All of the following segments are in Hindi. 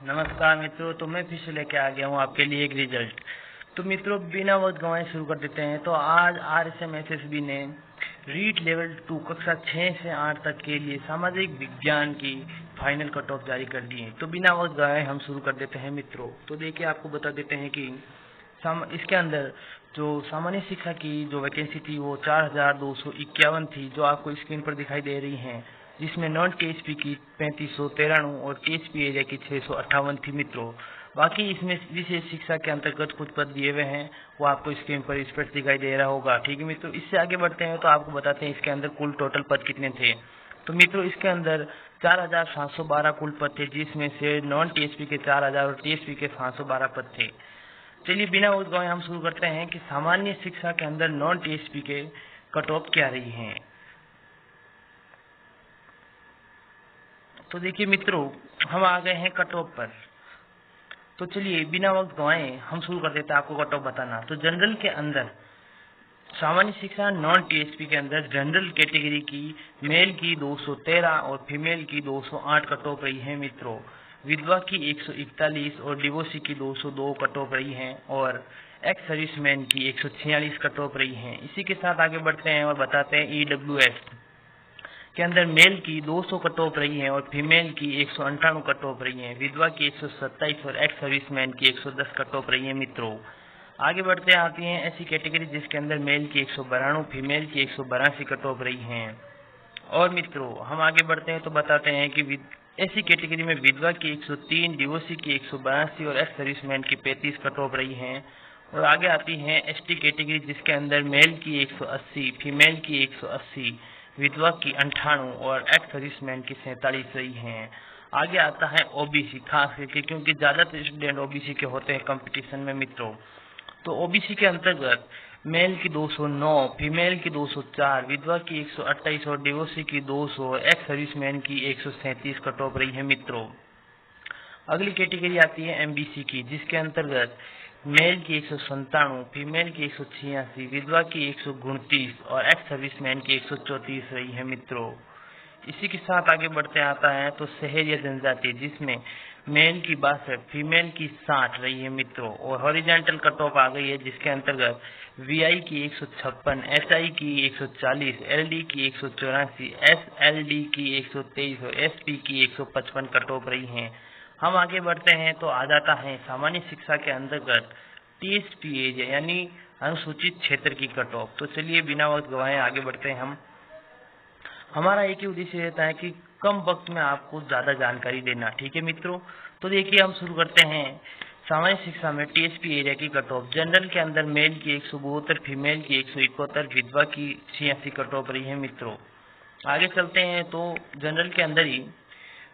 नमस्कार मित्रों, तो मैं फिर से लेके आ गया हूँ आपके लिए एक रिजल्ट। तो मित्रों, बिना वक्त गंवाए शुरू कर देते हैं। तो आज RSM-SSB ने रीट लेवल 2 कक्षा 6 से 8 तक के लिए सामाजिक विज्ञान की फाइनल कट ऑफ जारी कर दी है। तो बिना वक्त गंवाए हम शुरू कर देते हैं मित्रों। तो देखिए, आपको बता देते हैं कि इसके अंदर जो सामान्य शिक्षा की जो वैकेंसी थी वो 4251 थी, जो आपको स्क्रीन पर दिखाई दे रही हैं, जिसमें नॉन THP की 3593 और THP एरिया की 658 थी मित्रों। बाकी इसमें विशेष शिक्षा के अंतर्गत कुछ पद दिए हुए हैं, वो आपको स्क्रीन पर स्पष्ट दिखाई दे रहा होगा। ठीक है मित्रों, इससे आगे बढ़ते हैं तो आपको बताते हैं इसके अंदर कुल टोटल पद कितने थे। तो मित्रों, इसके अंदर 4712 कुल पद थे, जिसमें से नॉन THP के 4000 और THP के 512 पद थे। चलिए बिना वक्त गवाए हम शुरू करते हैं कि सामान्य शिक्षा के अंदर नॉन THP के कट ऑफ क्या रही हैं। तो देखिए मित्रों, हम आ गए हैं कट ऑफ पर। तो चलिए बिना वक्त गवाए हम शुरू कर देते हैं आपको कट ऑफ बताना। तो जनरल के अंदर सामान्य शिक्षा नॉन THP के अंदर जनरल कैटेगरी की मेल की 213 और फीमेल की 208 कट ऑफ रही है मित्रों। विधवा की 141 और डिवोर्सी की 202 कट ऑफ रही हैं, और एक्स सर्विसमैन की 146 कट ऑफ रही हैं। इसी के साथ आगे बढ़ते हैं और बताते हैं EWS के अंदर मेल की 200 कट ऑफ रही है और फीमेल की 198 कट ऑफ रही है। विधवा की 127 और एक्स सर्विसमैन की 110 कट ऑफ रही है मित्रों। आगे बढ़ते आती हैं ऐसी कैटेगरी जिसके अंदर मेल की 192, फीमेल की 182 कट ऑफ रही हैं। और मित्रों, हम आगे बढ़ते हैं तो बताते हैं कि ऐसी कैटेगरी में विधवा की 103, डिवोर्सी की 182 और एक्स सर्विसमैन की 35 कट ऑफ रही हैं। और आगे आती है ST कैटेगरी जिसके अंदर मेल की 180, फीमेल की 180, विधवा की 98 और एक्स सर्विसमैन की 47 रही हैं। आगे आता है OBC, खास करके क्योंकि ज्यादातर स्टूडेंट OBC के होते हैं कंपटीशन में मित्रों। तो OBC के अंतर्गत मेल की 209, फीमेल की 204, विधवा की 128 और डिवोर्सी की 200, एक्स सर्विसमैन की 137 कट ऑफ रही है मित्रों। अगली कैटेगरी आती है MBC की, जिसके अंतर्गत मेल की 197, फीमेल की 186, विधवा की 129 और एक्स सर्विसमैन की 134 रही है मित्रों। इसी के साथ आगे बढ़ते आता है तो शहर या जनजाति, जिसमें मेल की 62, फीमेल की 60 रही है मित्रों। और हॉरिजॉन्टल कट ऑफ आ गई है, जिसके अंतर्गत VI की 156, SI की 140, LD की 184, SLD की 123 और SP की 155 कट ऑफ रही हैं। हम आगे बढ़ते हैं तो आ जाता है सामान्य शिक्षा के अंतर्गत THP एरिया यानी अनुसूचित क्षेत्र की कट ऑफ। तो चलिए बिना वक्त गवाए आगे बढ़ते हैं। हमारा एक ही उद्देश्य रहता है कि कम वक्त में आपको ज्यादा जानकारी देना। ठीक है मित्रों, तो देखिए हम शुरू करते हैं सामान्य शिक्षा में THP एरिया की कट ऑफ। जनरल के अंदर मेल की 172, फीमेल की 171, विधवा की 86 कट ऑफ रही है मित्रों। आगे चलते हैं तो जनरल के अंदर ही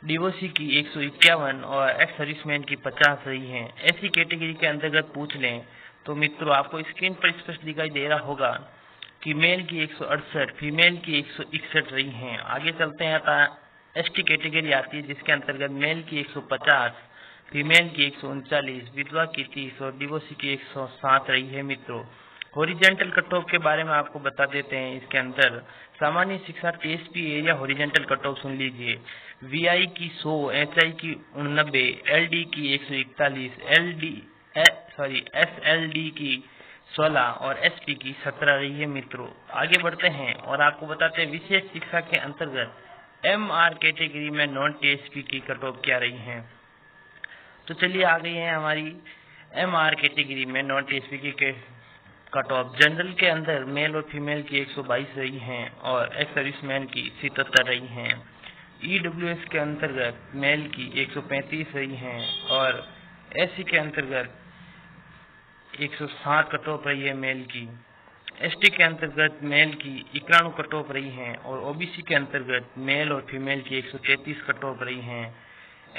डिवोर्सी की 151 और एक्स सर्विसमैन की 50 रही हैं। ऐसी कैटेगरी के अंतर्गत पूछ लें तो मित्रों आपको स्क्रीन पर स्पष्ट दिखाई दे रहा होगा कि मेल की 168, फीमेल की 161 रही हैं। आगे चलते हैं तो ST कैटेगरी आती है, जिसके अंतर्गत मेल की 150, फीमेल की 139, विधवा की 30 और डिवोर्सी की 107 रही है मित्रों। हॉरिजॉन्टल कट ऑफ के बारे में आपको बता देते हैं। इसके अंदर सामान्य शिक्षा THP area horizontal cut off सुन लीजिए। VI की 100, HI की 89, LD की 141, SLD की 16 और SP की 17 रही है मित्रों। आगे बढ़ते हैं और आपको बताते हैं विशेष शिक्षा के अंतर्गत MR कैटेगरी में नॉन THP की कट ऑफ क्या रही है। तो चलिए आ गई है हमारी MR कैटेगरी में नॉन THP की कट ऑफ। जनरल के अंदर मेल और फीमेल की 122 रही हैं और एक्स सर्विसमैन की 77 रही हैं। EWS के अंतर्गत मेल की 135 रही हैं और SC के अंतर्गत 160 कट ऑफ रही है मेल की। ST के अंतर्गत मेल की 91 कट ऑफ रही हैं और OBC के अंतर्गत मेल और फीमेल की 133 कट ऑफ रही हैं।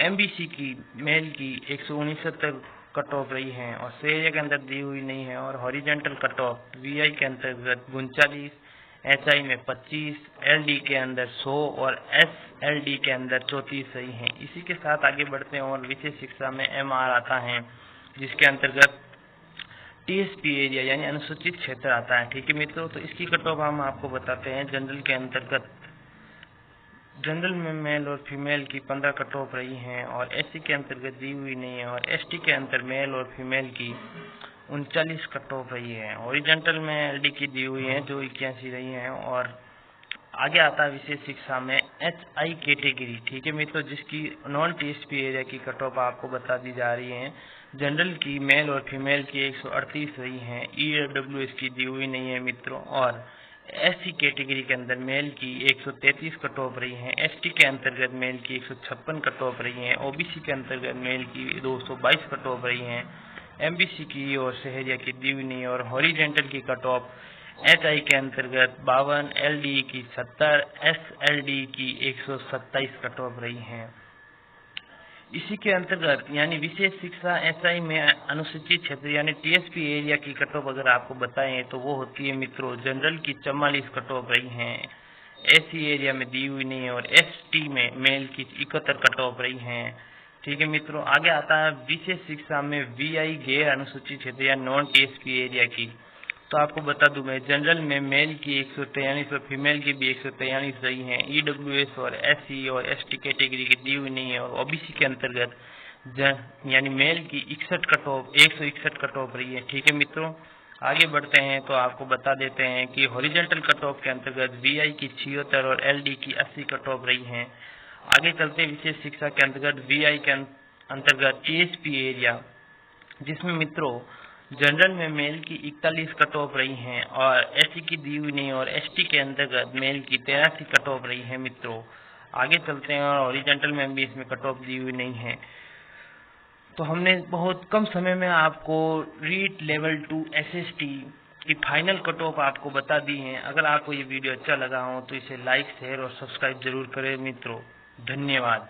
MBC की मेल की 169 कट ऑफ रही हैं और एरिया के अंदर दी हुई नहीं है। और हॉरिजॉन्टल कट ऑफ VI के अंतर्गत 39, HI में 25, LD के अंदर 100 और SLD के अंदर 34 रही हैं। इसी के साथ आगे बढ़ते हैं और विशेष शिक्षा में MR आता है, जिसके अंतर्गत THP एरिया यानी अनुसूचित क्षेत्र आता है। ठीक है मित्रों, तो इसकी कट ऑफ हम आपको बताते हैं। जनरल के अंतर्गत जनरल में मेल और फीमेल की 15 कट ऑफ रही हैं और एससी के अंतर्गत दी हुई नहीं है और एसटी के अंतर मेल और फीमेल की 39 कट ऑफ रही है। हॉरिजॉन्टल में एलडी की दी हुई है जो 81 रही है। और आगे आता है विशेष शिक्षा में HI कैटेगरी, ठीक है मित्रों, जिसकी नॉन टीएसपी एरिया की कट ऑफ आपको बता दी जा रही है। जनरल की मेल और फीमेल की 138 रही है, EWS की दी हुई नहीं है मित्रों। और एससी कैटेगरी के अंदर मेल की 133 कट ऑफ रही है, एसटी के अंतर्गत मेल की 156 कट ऑफ रही है, ओबीसी के अंतर्गत मेल की 222 कट ऑफ रही है, एमबीसी की और शहरिया की दी हुई नहीं है। और हॉरिजॉन्टल की कट ऑफ HI के अंतर्गत 52, LD की 70, SLD की 127 कट ऑफ रही है। इसी के अंतर्गत यानी विशेष शिक्षा SI में अनुसूचित क्षेत्र यानी टीएसपी एरिया की कट ऑफ अगर आपको बताएं तो वो होती है मित्रों, जनरल की 44 कट ऑफ रही है, एससी एरिया में दी हुई नहीं है और एसटी में मेल की 71 कट ऑफ रही है। ठीक है मित्रों, आगे आता है विशेष शिक्षा में VI गैर अनुसूचित क्षेत्र या नॉन टीएसपी एरिया की। तो आपको बता दूं मैं, जनरल में मेल की 143 और फीमेल की भी 143 रही हैं, EWS और SC और ST कैटेगरी की दी हुई नहीं है। और ओबीसी के अंतर्गत यानी मेल की 161 कट ऑफ रही है। ठीक है मित्रों, आगे बढ़ते हैं तो आपको बता देते हैं कि हॉरिजॉन्टल कट ऑफ के अंतर्गत VI की 76 और LD की 80 कट ऑफ रही हैं। आगे चलते विशेष शिक्षा के अंतर्गत VI के अंतर्गत TSP एरिया, जिसमें मित्रों जनरल में मेल की 41 कट ऑफ रही हैं और एससी की दी हुई नहीं और एसटी के अंतर्गत मेल की 83 कट ऑफ रही है मित्रों। आगे चलते हैं और हॉरिजॉन्टल में भी इसमें कट ऑफ दी हुई नहीं है। तो हमने बहुत कम समय में आपको रीट लेवल 2 SST की फाइनल कट ऑफ आपको बता दी है। अगर आपको ये वीडियो अच्छा लगा हो तो इसे लाइक, शेयर और सब्सक्राइब जरूर करें मित्रों। धन्यवाद।